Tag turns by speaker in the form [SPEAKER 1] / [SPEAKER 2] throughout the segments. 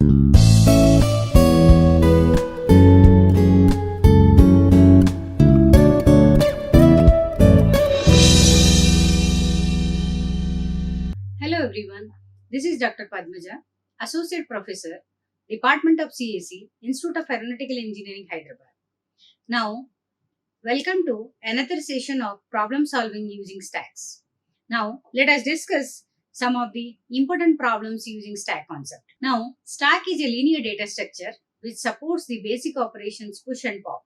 [SPEAKER 1] Hello everyone, this is Dr. Padmaja, Associate Professor, Department of CAC, Institute of Aeronautical Engineering, Hyderabad. Now, welcome to another session of problem solving using stacks. Now, let us discuss some of the important problems using stack concept. Now, stack is a linear data structure which supports the basic operations push and pop.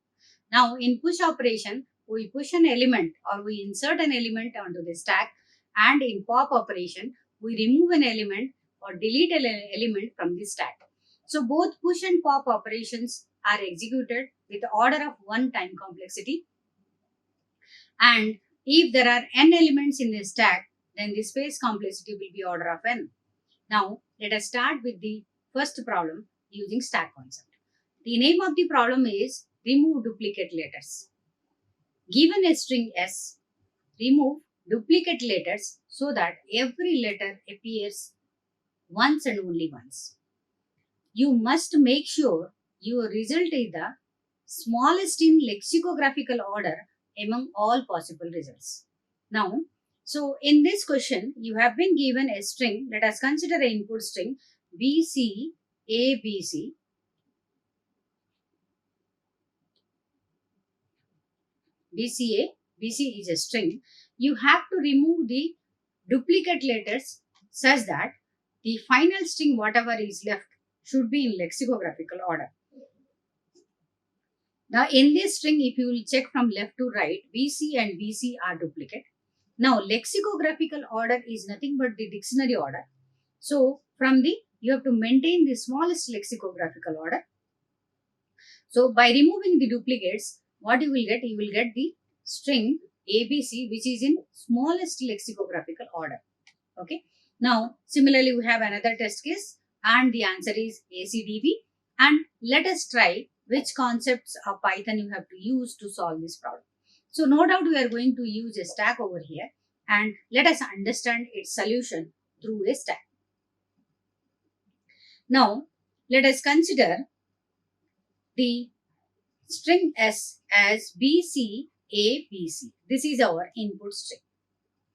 [SPEAKER 1] Now, in push operation, we push an element or we insert an element onto the stack, and in pop operation, we remove an element or delete an element from the stack. So both push and pop operations are executed with order of 1 time complexity. And if there are n elements in the stack, then the space complexity will be order of n. Now, let us start with the first problem using stack concept. The name of the problem is remove duplicate letters. Given a string S, remove duplicate letters so that every letter appears once and only once. You must make sure your result is the smallest in lexicographical order among all possible results. Now, so in this question, you have been given a string. Let us consider an input string BC, ABC. BCA, BC is a string. You have to remove the duplicate letters such that the final string, whatever is left, should be in lexicographical order. Now, in this string, if you will check from left to right, BC and BC are duplicate. Now, lexicographical order is nothing but the dictionary order. So, you have to maintain the smallest lexicographical order. So, by removing the duplicates, what you will get? You will get the string ABC, which is in smallest lexicographical order. Okay. Now, similarly, we have another test case and the answer is ACDB. And let us try which concepts of Python you have to use to solve this problem. So, no doubt we are going to use a stack over here, and let us understand its solution through a stack. Now, let us consider the string S as BCABC. This is our input string,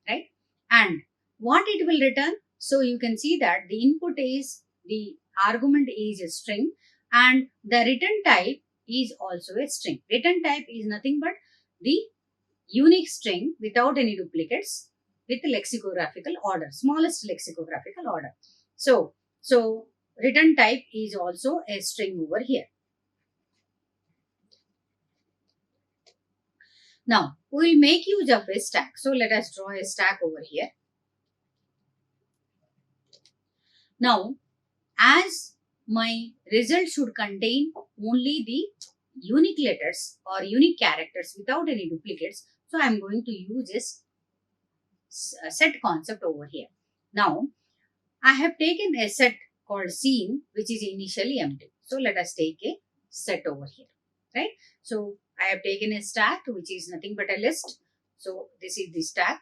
[SPEAKER 1] right? And what it will return? So you can see that the input is, the argument is a string, and the return type is also a string. Return type is nothing but the unique string without any duplicates with lexicographical order, smallest lexicographical order. So return type is also a string over here. Now, we will make use of a stack. So, let us draw a stack over here. Now, as my result should contain only the unique letters or unique characters without any duplicates, so I am going to use this set concept over here. Now, I have taken a set called scene, which is initially empty. So, let us take a set over here, right? So, I have taken a stack which is nothing but a list. So, this is the stack.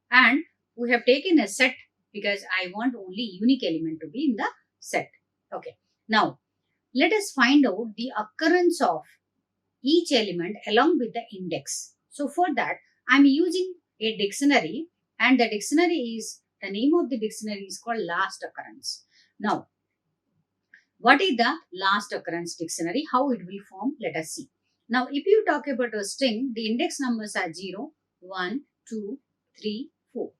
[SPEAKER 1] And we have taken a set because I want only unique element to be in the set. Okay. Now, let us find out the occurrence of each element along with the index. So, for that, I am using a dictionary, and the name of the dictionary is called last occurrence. Now, what is the last occurrence dictionary? How it will form? Let us see. Now, if you talk about a string, the index numbers are 0, 1, 2, 3, 4.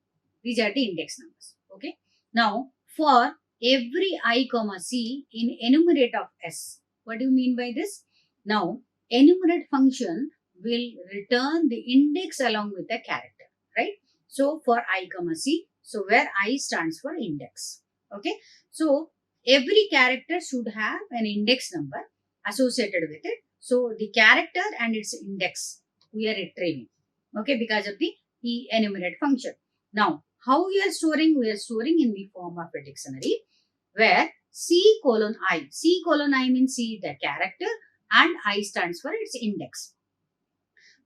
[SPEAKER 1] These are the index numbers. Okay. Now, for every I, C in enumerate of S, what do you mean by this? Now, enumerate function will return the index along with the character, right? So, for I, C, so where I stands for index. Okay. So, every character should have an index number associated with it. So, the character and its index we are retrieving, okay, because of the enumerate function. Now, how we are storing? We are storing in the form of a dictionary where C:(I). C:(I) means C the character and I stands for its index.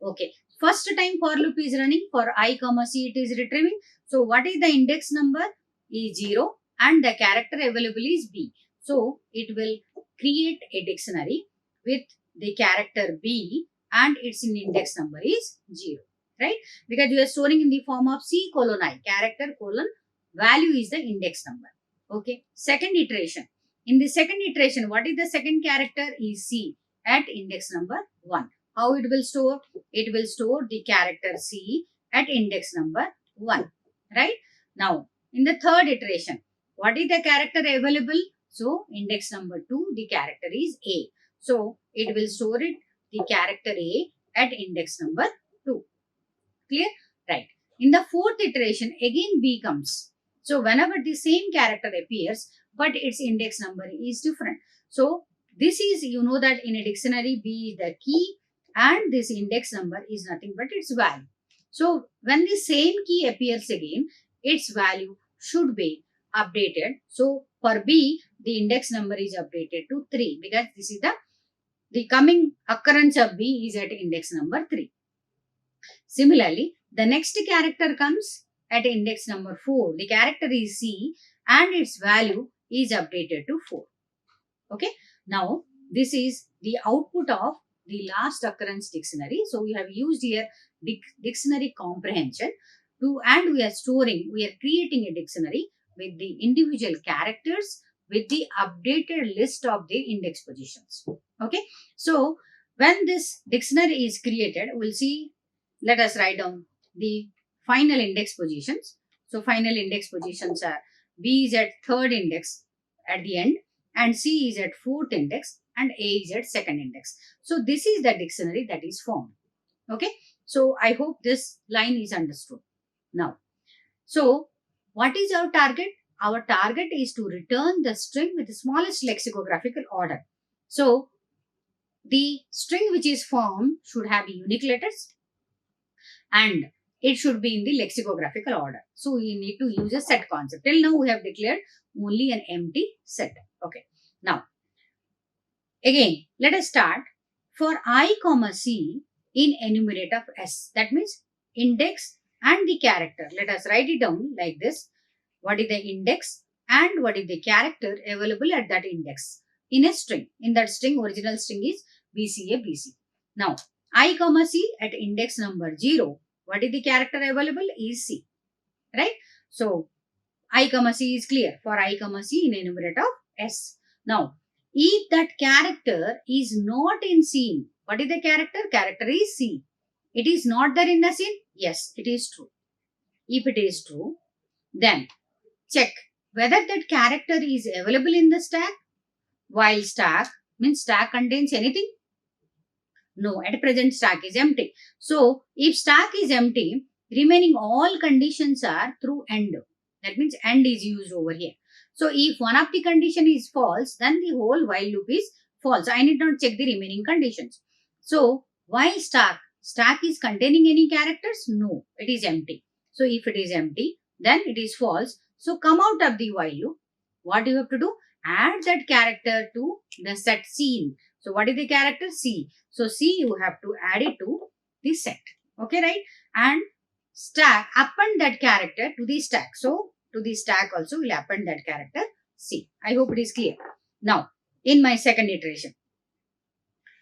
[SPEAKER 1] Okay. First time for loop is running for I, C it is retrieving. So, what is the index number? Is 0. and the character available is B. So it will create a dictionary with the character B and its index number is 0, right? Because you are storing in the form of C colon I, character colon value is the index number. Okay. Second iteration. In the second iteration, what is the second character is C at index number 1. How it will store? It will store the character C at index number 1, right? Now, in the third iteration, what is the character available? So, index number 2, the character is A. So, it will store it, the character A at index number 2. Clear? Right. In the fourth iteration, again B comes. So, whenever the same character appears, but its index number is different. So, this is, you know that in a dictionary, B is the key and this index number is nothing but its value. So, when the same key appears again, its value should be updated. So, for B, the index number is updated to 3 because this is the coming occurrence of B is at index number 3. Similarly, the next character comes at index number 4. The character is C and its value is updated to 4. Okay. Now, this is the output of the last occurrence dictionary. So, we have used here dictionary comprehension and we are creating a dictionary with the individual characters with the updated list of the index positions. Okay. So, when this dictionary is created, we'll see, let us write down the final index positions. So, final index positions are B is at third index at the end and C is at fourth index and A is at second index. So, this is the dictionary that is formed. Okay. So, I hope this line is understood. Now, so what is our target? Our target is to return the string with the smallest lexicographical order. So, the string which is formed should have unique letters and it should be in the lexicographical order. So, we need to use a set concept. Till now, we have declared only an empty set. Okay. Now, again, let us start. For I, C in enumerate of S. That means index and the character. Let us write it down like this. What is the index and what is the character available at that index in a string. In that string, original string is BCA, BC. Now, I, C at index number 0. What is the character available is C. Right? So, I, C is clear. For I, C in enumerate of S. Now, if that character is not in scene, what is the character? Character is C. It is not there in the scene? Yes, it is true. If it is true, then check whether that character is available in the stack. While stack means stack contains anything? No, at present stack is empty. So, if stack is empty, remaining all conditions are through AND. That means AND is used over here. So, if one of the condition is false, then the whole while loop is false. I need not check the remaining conditions. So, while stack is containing any characters? No, it is empty. So, if it is empty, then it is false. So, come out of the while loop. What you have to do? Add that character to the set scene. So, what is the character? C. So, C you have to add it to the set. Okay, right? And stack, append that character to the stack. So, to the stack also will append that character C. I hope it is clear. Now, in my second iteration,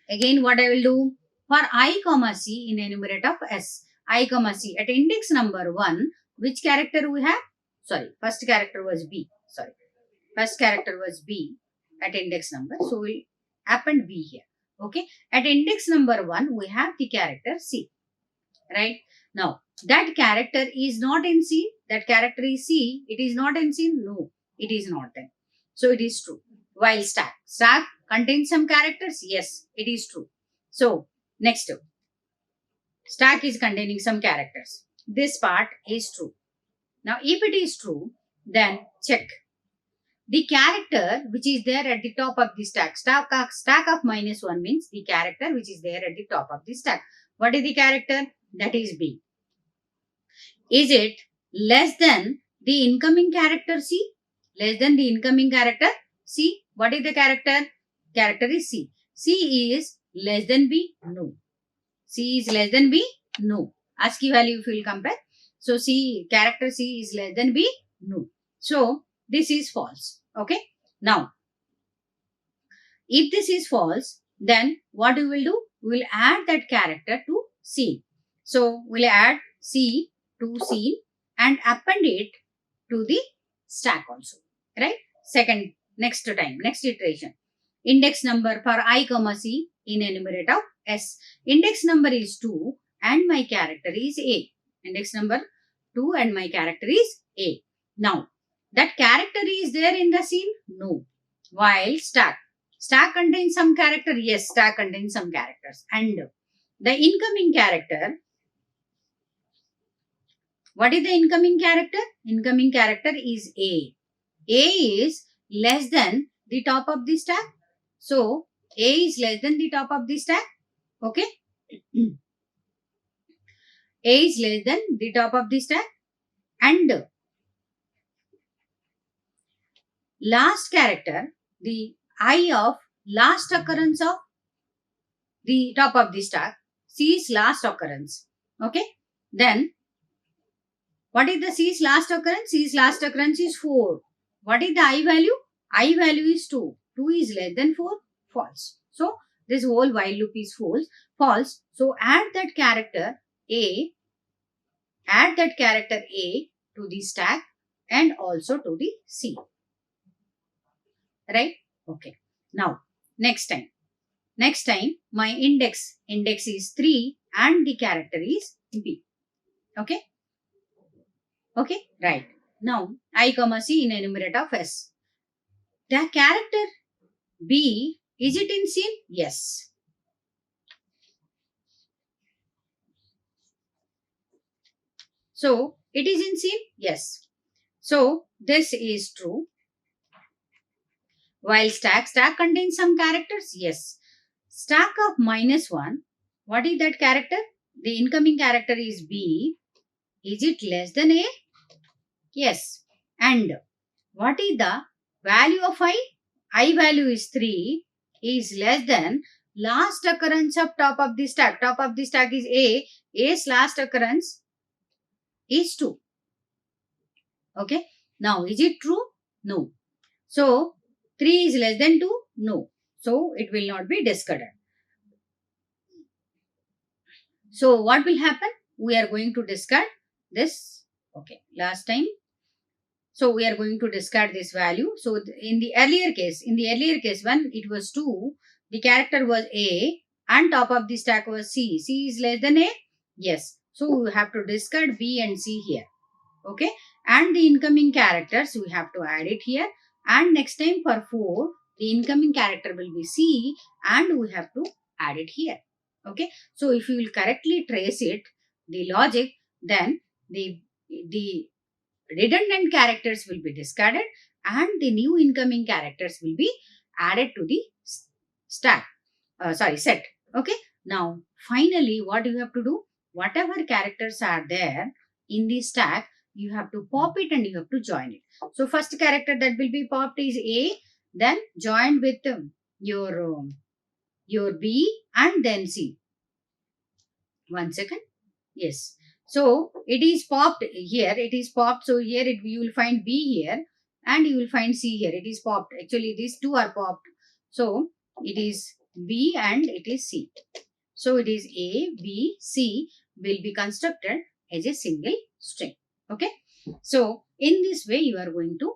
[SPEAKER 1] again what I will do? For I, C in enumerate of S. I, C at index number 1, which character we have? Sorry, first character was B. Sorry, first character was B at index number. So, we'll append B here. Okay. At index number 1, we have the character C. Right. Now, that character is not in C. That character is C. It is not in C. No, it is not there. So, it is true. While stack contains some characters. Yes, it is true. So, next, stack is containing some characters. This part is true. Now, if it is true, then check. The character which is there at the top of the stack of -1 means the character which is there at the top of the stack. What is the character? That is B. Is it less than the incoming character C? Less than the incoming character C. What is the character? Character is C. C is less than B? No. C is less than B? No. ASCII value if you will compare. So, character C is less than B? No. So, this is false. Okay. Now, if this is false, then what we will do? We will add that character to scene. So, we'll add C to scene and append it to the stack also. Right? Second, next iteration. Index number for I comma C in enumerate of S. Index number is 2 and my character is A. Index number 2 and my character is A. Now, that character is there in the scene? No. While stack. Stack contains some character? Yes, stack contains some characters. And the incoming character, what is the incoming character? Incoming character is A. A is less than the top of the stack. So, A is less than the top of the stack. Okay. A is less than the top of the stack. And last character, the I of last occurrence of the top of the stack, C is last occurrence. Okay. Then, what is the C's last occurrence? C's last occurrence is 4. What is the I value? I value is 2. 2 is less than 4. False. So, this whole while loop is false. False. So, add that character A to the stack and also to the C. Right? Okay. Now, next time, my index is 3 and the character is B. Okay? Okay, right. Now, I comma C in enumerate of S. The character B, is it in scene? Yes. So, it is in scene? Yes. So, this is true. While stack contains some characters? Yes. Stack of -1, what is that character? The incoming character is B. Is it less than A? Yes. And what is the value of I? I value is 3, is less than last occurrence of top of the stack. Top of the stack is A. A's last occurrence is 2. Okay. Now, is it true? No. So, 3 is less than 2? No. So, it will not be discarded. So, what will happen? We are going to discard this. Okay. Last time. So, we are going to discard this value. So, in the earlier case, when it was 2, the character was A and top of the stack was C. C is less than A? Yes. So, we have to discard B and C here. Okay. And the incoming characters, we have to add it here. And next time for 4, the incoming character will be C and we have to add it here. Okay. So, if you will correctly trace it, the logic, then the redundant characters will be discarded and the new incoming characters will be added to the set. Okay. Now, finally, what you have to do? Whatever characters are there in the stack, you have to pop it and you have to join it. So, first character that will be popped is A, then joined with your B and then C. 1 second. Yes. So, it is popped here. So, here you will find B here and you will find C here. It is popped. Actually, these two are popped. So, it is B and it is C. So, it is A, B, C will be constructed as a single string. Okay. So, in this way, you are going to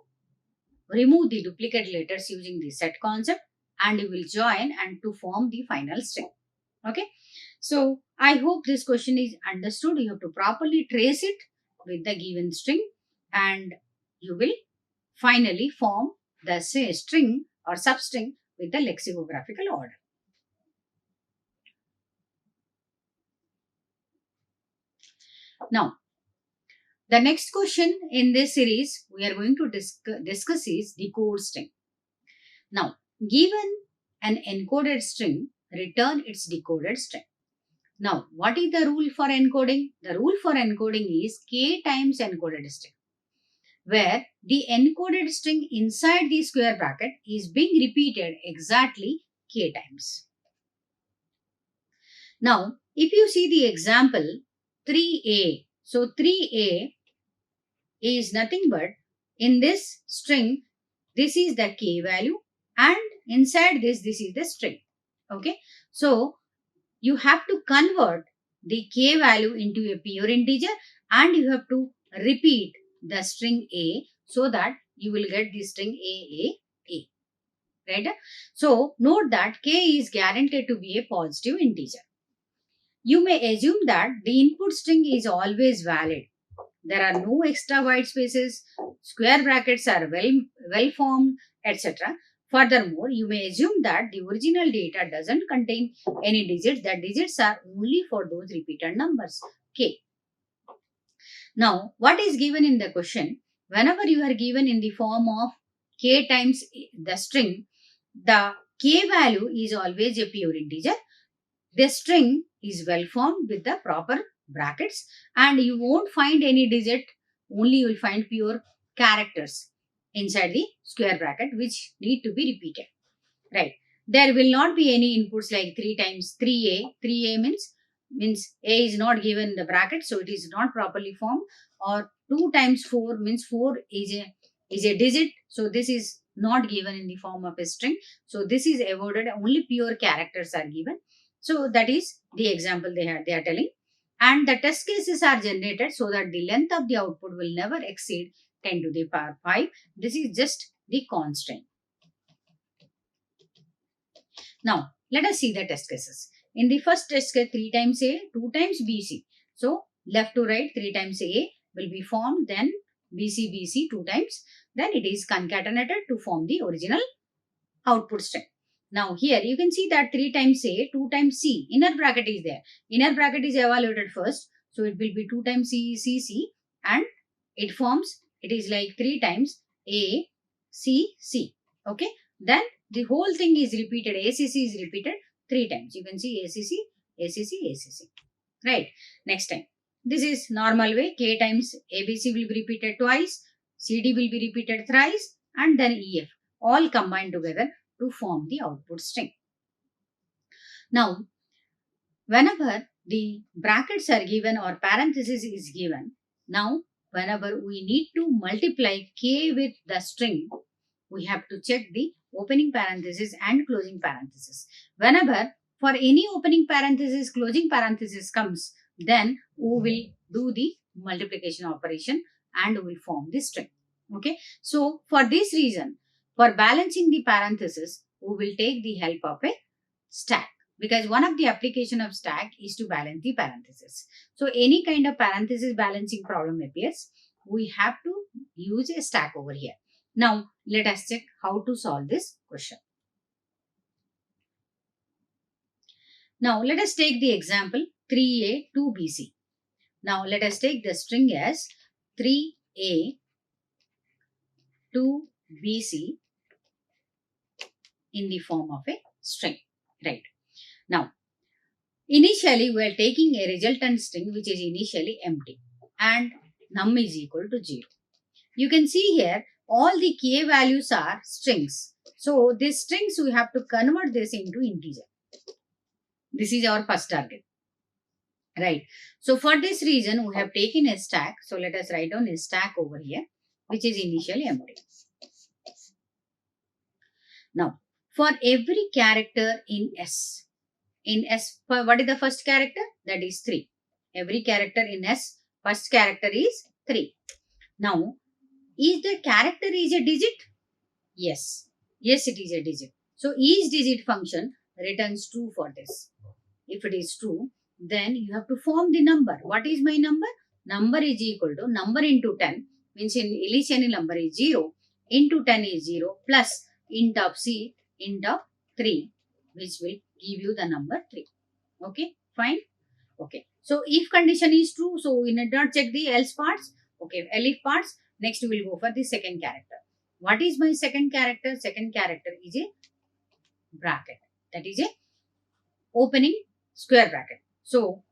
[SPEAKER 1] remove the duplicate letters using the set concept and you will join and to form the final string. Okay. So, I hope this question is understood. You have to properly trace it with the given string and you will finally form the string or substring with the lexicographical order. Now, the next question in this series we are going to discuss is decode string. Now, given an encoded string, return its decoded string. Now, what is the rule for encoding? The rule for encoding is k times encoded string, where the encoded string inside the square bracket is being repeated exactly k times. Now, if you see the example 3a, so 3a is nothing but in this string, this is the k value, and inside this is the string. Okay. So you have to convert the k value into a pure integer, and you have to repeat the string a, so that you will get the string a. Right? So note that k is guaranteed to be a positive integer. You may assume that the input string is always valid. There are no extra white spaces, square brackets are well formed, etc. Furthermore, you may assume that the original data doesn't contain any digits. The digits are only for those repeated numbers, k. Now, what is given in the question? Whenever you are given in the form of k times the string, the k value is always a pure integer. The string is well formed with the proper brackets, and you won't find any digit, only you will find pure characters inside the square bracket which need to be repeated. Right. There will not be any inputs like 3 times 3a. 3a means a is not given in the bracket, so it is not properly formed. Or 2 times 4 means 4 is a digit, so this is not given in the form of a string. So this is avoided, only pure characters are given. So that is the example they are telling. And the test cases are generated so that the length of the output will never exceed 10 to the power 5. This is just the constraint. Now, let us see the test cases. In the first test case, 3 times A, 2 times BC. So, left to right, 3 times A will be formed, then BC 2 times. Then it is concatenated to form the original output string. Now, here you can see that 3 times A, 2 times C. Inner bracket is there. Inner bracket is evaluated first. So, it will be 2 times C, and it forms, it is like 3 times A, C. Okay. Then the whole thing is repeated. ACC is repeated 3 times. You can see ACC. Right. Next time. This is normal way. K times ABC will be repeated twice. CD will be repeated thrice. And then EF. All combined together to form the output string. Now, whenever the brackets are given or parenthesis is given, now whenever we need to multiply k with the string, we have to check the opening parenthesis and closing parenthesis. Whenever for any opening parenthesis, closing parenthesis comes, then we will do the multiplication operation and we will form the string. Okay. So, for this reason, for balancing the parenthesis, we will take the help of a stack, because one of the application of stack is to balance the parenthesis. So, any kind of parenthesis balancing problem appears, we have to use a stack over here. Now, let us check how to solve this question. Now, let us take the example 3a, 2bc. Now, let us take the string as 3a, 2bc in the form of a string. Right. Now, initially, we are taking a resultant string which is initially empty and num is equal to 0. You can see here all the k values are strings. So, these strings we have to convert this into integer. This is our first target. Right. So, for this reason, we have taken a stack. So, let us write down a stack over here, which is initially empty. Now, for every character in S, what is the first character? That is 3. Every character in S, first character is 3. Now, is the character is a digit? Yes. Yes, it is a digit. So, each digit function returns true for this. If it is true, then you have to form the number. What is my number? Number is equal to number into 10, means in initial number is 0, into 10 is 0, plus int of C, int of 3, which will give you the number 3. Okay, fine. Okay. So, if condition is true, so we need not check the else parts. Okay, elif parts. Next, we will go for the second character. What is my second character? Second character is a bracket. That is a opening square bracket. So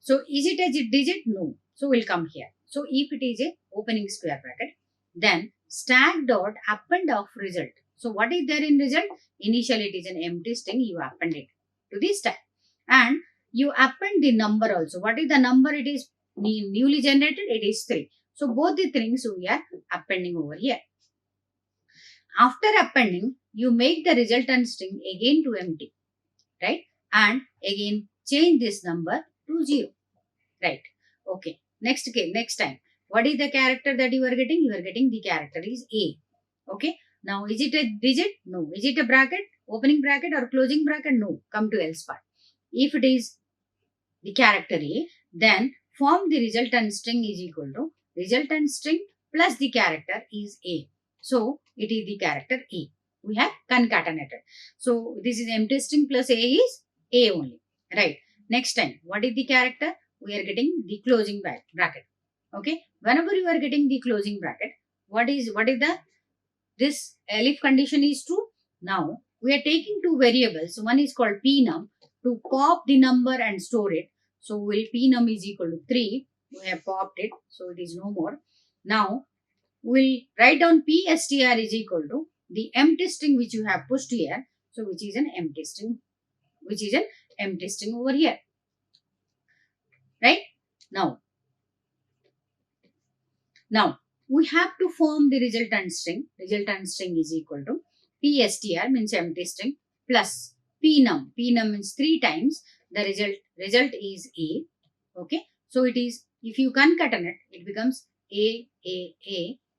[SPEAKER 1] is it a digit? No. So, we'll come here. So, if it is a opening square bracket, then stack dot append of result. So, what is there in result? Initially, it is an empty string. You append it to the stack. And you append the number also. What is the number? It is newly generated. It is 3. So both the things we are appending over here. After appending, you make the resultant string again to empty, right? And again change this number to 0, right? Okay. Next case, next time. What is the character that you are getting? You are getting the character is A. Okay. Now, is it a digit? No. Is it a bracket? Opening bracket or closing bracket? No. Come to else part. If it is the character A, then form the resultant string is equal to resultant string plus the character is A. So, it is the character A. We have concatenated. So, this is empty string plus A is A only. Right. Next time, what is the character? We are getting the closing bracket. Okay. Whenever you are getting the closing bracket, what is the this elif condition is true. Now, we are taking two variables. One is called pnum to pop the number and store it. So, will pnum is equal to 3. We have popped it. So, it is no more. Now, we'll write down pstr is equal to the empty string which you have pushed here. So, which is an empty string. Which is an empty string over here. Right? Now, we have to form the resultant string. Resultant string is equal to pstr means empty string plus pnum. Pnum means 3 times the result is A. Okay. So it is, if you concatenate, it becomes A.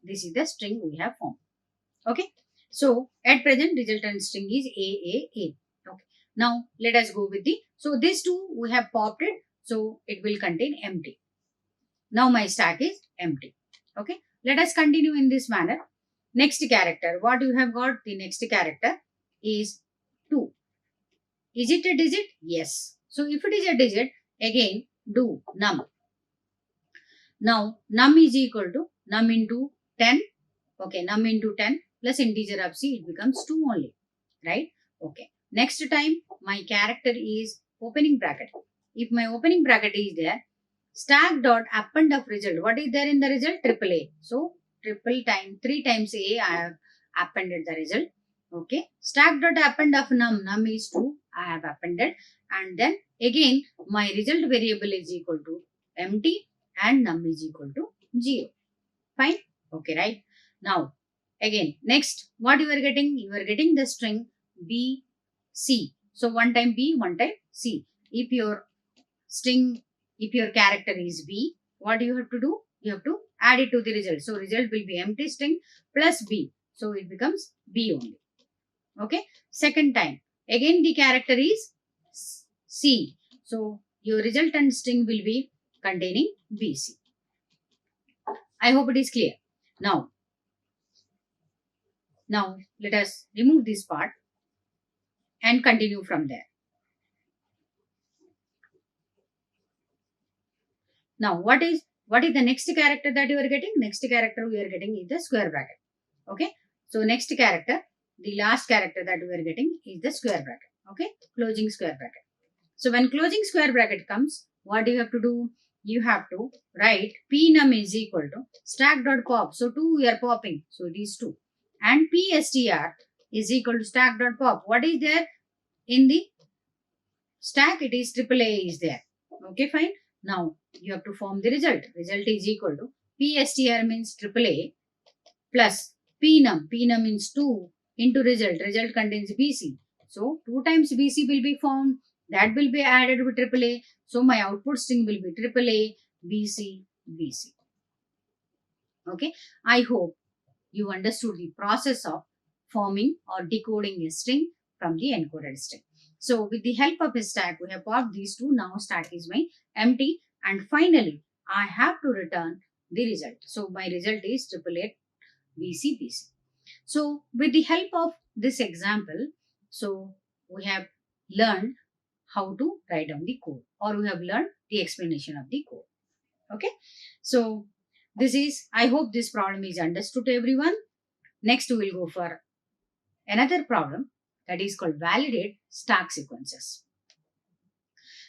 [SPEAKER 1] This is the string we have formed. Okay. So at present resultant string is A. Okay. Now let us go with the, so these two we have popped it. So it will contain empty. Now my stack is empty. Okay. Let us continue in this manner. Next character. What you have got? The next character is 2. Is it a digit? Yes. So if it is a digit, again do num. Now num is equal to num into 10. Okay. Num into 10 plus integer of c, it becomes 2 only. Right? Okay. Next time my character is opening bracket. If my opening bracket is there, stack dot append of result. What is there in the result? Triple A. So triple time 3 times A, I have appended the result. Okay. Stack dot append of num. Num is 2. I have appended. And then again my result variable is equal to empty and num is equal to 0. Fine. Okay, right? Now again next what you are getting? You are getting the string B, C. So one time B, one time C. If your string, if your character is B, what do you have to do? You have to add it to the result. So result will be empty string plus B. So it becomes B only. Okay. Second time, again the character is C. So your resultant string will be containing BC. I hope it is clear. Now let us remove this part and continue from there. Now, what is the next character that you are getting? Next character we are getting is the square bracket. Okay. So, next character, the last character that we are getting is the square bracket. Okay. Closing square bracket. So, when closing square bracket comes, what do you have to do? You have to write pnum is equal to stack dot pop. So, 2 we are popping. So, it is 2. And pstr is equal to stack dot pop. What is there in the stack? It is triple A is there. Okay, fine. Now, you have to form the result. Result is equal to pstr means AAA plus pnum. Pnum means 2 into result. Result contains BC. So, 2 times BC will be formed. That will be added with AAA. So, my output string will be AAA, BC, BC. Okay. I hope you understood the process of forming or decoding a string from the encoded string. So with the help of a stack, we have popped these two. Now stack is my empty. And finally, I have to return the result. So my result is AAA BC BC. So with the help of this example, so we have learned how to write down the code, or we have learned the explanation of the code. Okay. So this is, I hope this problem is understood to everyone. Next we will go for another problem that is called validate stack sequences.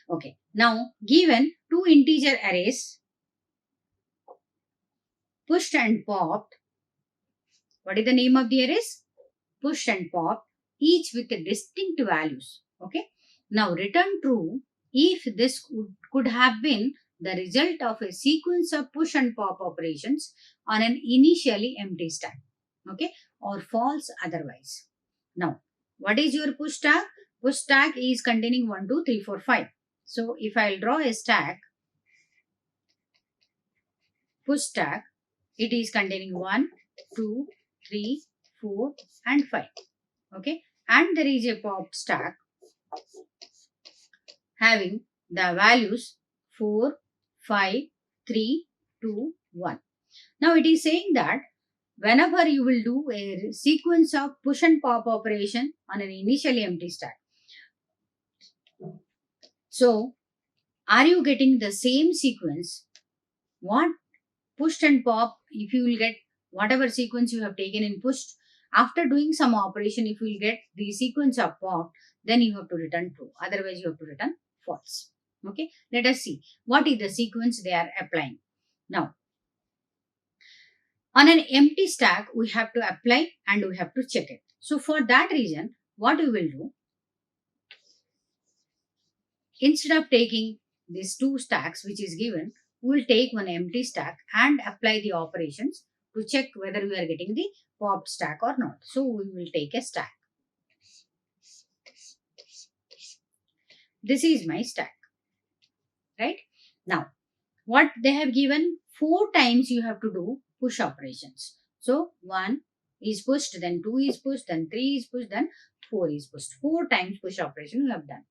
[SPEAKER 1] Okay. Now given two integer arrays pushed and popped. What is the name of the arrays? Pushed and popped, each with a distinct values. Okay. Now return true if this could have been the result of a sequence of push and pop operations on an initially empty stack. Okay, or false otherwise. Now, what is your push stack? Push stack is containing 1, 2, 3, 4, 5. So, if I'll draw a stack, push stack, it is containing 1, 2, 3, 4 and 5. Okay, and there is a pop stack having the values 4, 5, 3, 2, 1. Now it is saying that whenever you will do a sequence of push and pop operation on an initially empty stack. So are you getting the same sequence? What pushed and pop, if you will get whatever sequence you have taken in pushed, after doing some operation, if you will get the sequence of pop, then you have to return true. Otherwise, you have to return false. Okay, let us see what is the sequence they are applying. Now, on an empty stack, we have to apply and we have to check it. So, for that reason, what we will do, instead of taking these two stacks which is given, we will take one empty stack and apply the operations to check whether we are getting the popped stack or not. So, we will take a stack. This is my stack, right? Now, what they have given, 4 times you have to do push operations. So, 1 is pushed, then 2 is pushed, then 3 is pushed, then 4 is pushed. 4 times push operation you have done.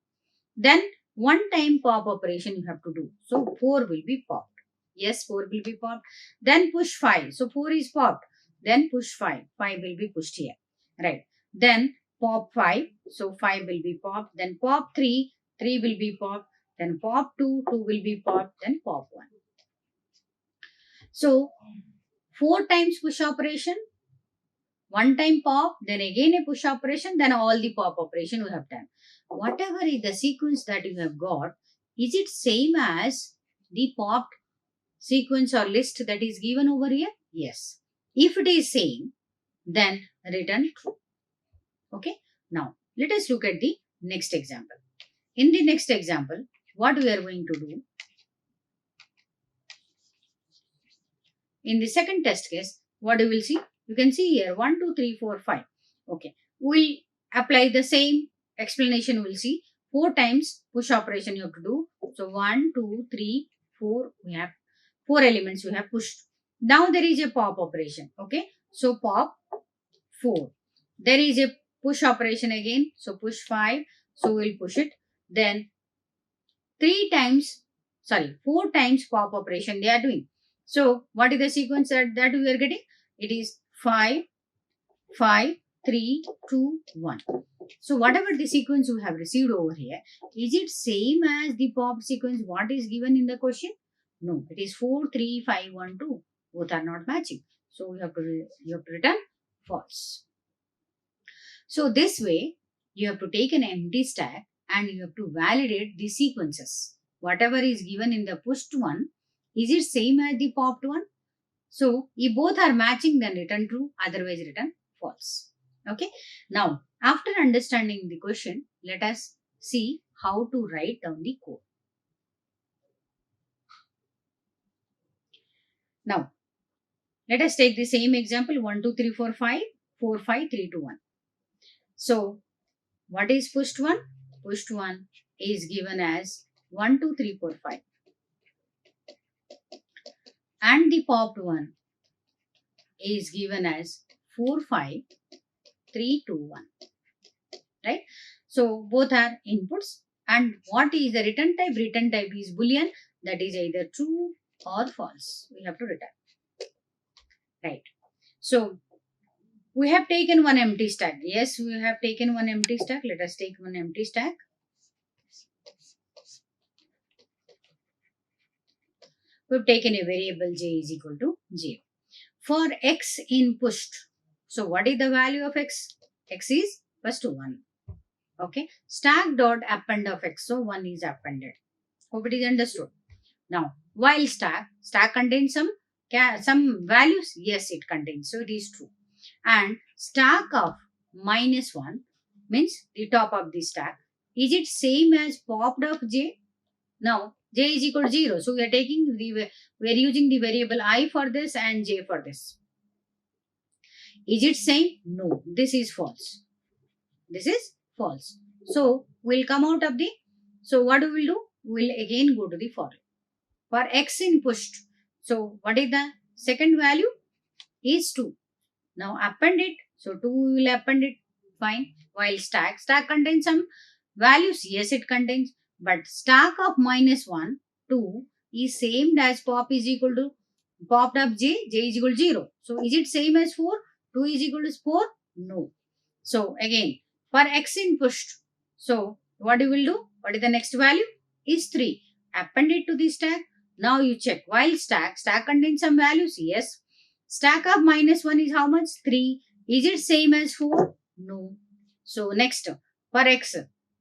[SPEAKER 1] Then 1 time pop operation you have to do. So, 4 will be popped. Yes, 4 will be popped. Then push 5. So, 4 is popped. Then push 5. 5 will be pushed here. Right. Then pop 5. So, 5 will be popped. Then pop 3. 3 will be popped. Then pop 2. 2 will be popped. Then pop 1. So, 4 times push operation. 1 time pop. Then again a push operation. Then all the pop operation we have done. Whatever is the sequence that you have got, is it same as the popped sequence or list that is given over here? Yes. If it is same, then return true. Okay. Now, let us look at the next example. In the next example, what we are going to do? In the second test case, what you will see? You can see here 1, 2, 3, 4, 5. Okay. We'll apply the same explanation. We'll see 4 times push operation you have to do. So 1, 2, 3, 4. We have 4 elements we have pushed. Now there is a pop operation. Okay. So pop 4. There is a push operation again. So push 5. So we'll push it. Then 4 times pop operation they are doing. So what is the sequence that we are getting? It is 5, 5, 3, 2, 1. So whatever the sequence you have received over here, is it same as the pop sequence what is given in the question? No, it is 4, 3, 5, 1, 2. Both are not matching. So you have to return false. So this way, you have to take an empty stack and you have to validate the sequences. Whatever is given in the pushed one, is it same as the popped one? So if both are matching, then return true, otherwise return false. Okay. Now, after understanding the question, let us see how to write down the code. Now, let us take the same example 1, 2, 3, 4, 5, 4, 5, 3, 2, 1. So, what is pushed one? Pushed one is given as 1, 2, 3, 4, 5. And the popped one is given as 4, 5, 3, 2, 1. Right? So, both are inputs. And what is the return type? Return type is Boolean. That is either true or false. We have to return. Right. So, we have taken one empty stack. Yes, we have taken one empty stack. Let us take one empty stack. We have taken a variable j is equal to 0. For x in pushed, so what is the value of x? X is first 1. Okay. Stack dot append of x. So 1 is appended. Hope it is understood. Now, while stack contains some values. Yes, it contains. So it is true. And stack of -1 means the top of the stack. Is it same as popped of j? Now, j is equal to 0. So we are using the variable I for this and j for this. Is it same? No, this is false. This is false. So we'll come out of the, so what we will do? We'll again go to the for loop. For x in pushed. So what is the second value? Is 2. Now append it. So 2 we will append it. Fine. While stack contains some values. Yes, it contains. But stack of -1, 2 is same as pop is equal to popped up j is equal to 0. So is it same as 4? 2 is equal to 4? No. So again, for x in pushed. So what you will do? What is the next value? Is 3. Append it to the stack. Now you check. While stack contains some values. Yes. Stack of -1 is how much? 3. Is it same as 4? No. So next, for x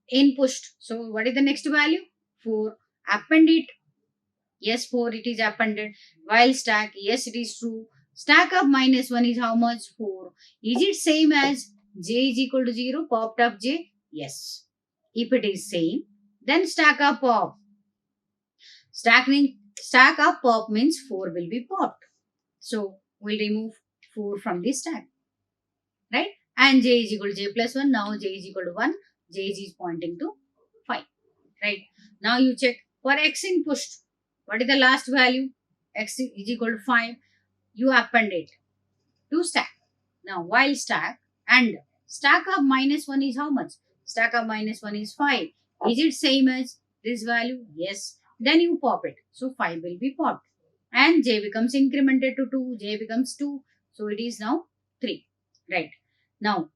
[SPEAKER 1] in pushed. So what is the next value? 4. Append it. Yes, 4 it is appended. While stack, yes, it is true. Stack of -1 is how much? 4. Is it same as j is equal to 0? Popped up j? Yes. If it is same, then stack of pop. Stack of pop means 4 will be popped. So we'll remove 4 from the stack. Right? And j is equal to j plus 1. Now j is equal to 1. J is pointing to 5. Right? Now you check for x in pushed. What is the last value? X is equal to 5. You append it to stack. Now while stack and stack of -1 is how much? Stack of -1 is 5. Is it same as this value? Yes. Then you pop it. So 5 will be popped. And j becomes incremented to 2. J becomes 2. So it is now 3. Right. Now,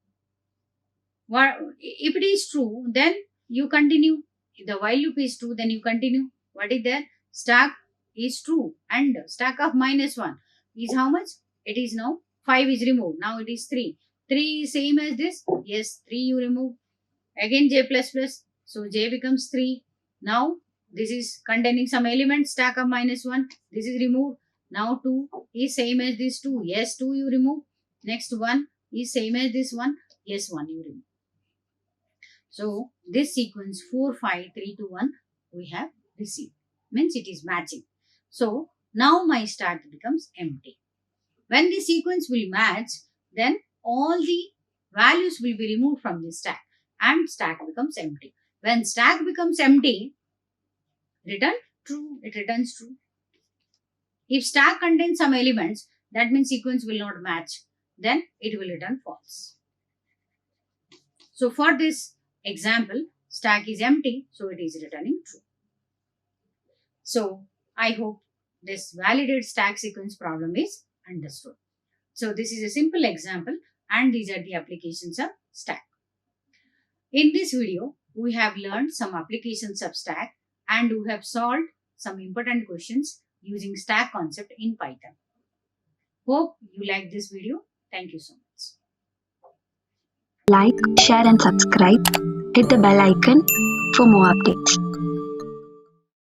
[SPEAKER 1] if it is true, then you continue. If the while loop is true, then you continue. What is there? Stack is true. And stack of -1 is how much? It is now 5 is removed. Now it is 3. 3 is same as this? Yes, 3 you remove. Again j plus plus. So j becomes 3. Now this is containing some element. Stack of -1. This is removed. Now 2 is same as this 2. Yes, 2 you remove. Next 1 is same as this 1. Yes, 1 you remove. So this sequence 4, 5, 3, 2, 1 we have received. Means it is matching. So now my stack becomes empty. When the sequence will match, then all the values will be removed from the stack and stack becomes empty. When stack becomes empty, return true. It returns true. If stack contains some elements, that means sequence will not match. Then it will return false. So for this example, stack is empty, so it is returning true. So I hope this validate stack sequence problem is understood. So this is a simple example and these are the applications of stack. In this video, we have learned some applications of stack and we have solved some important questions using stack concept in Python. Hope you like this video. Thank you so much.
[SPEAKER 2] Like, share and subscribe. Hit the bell icon for more updates.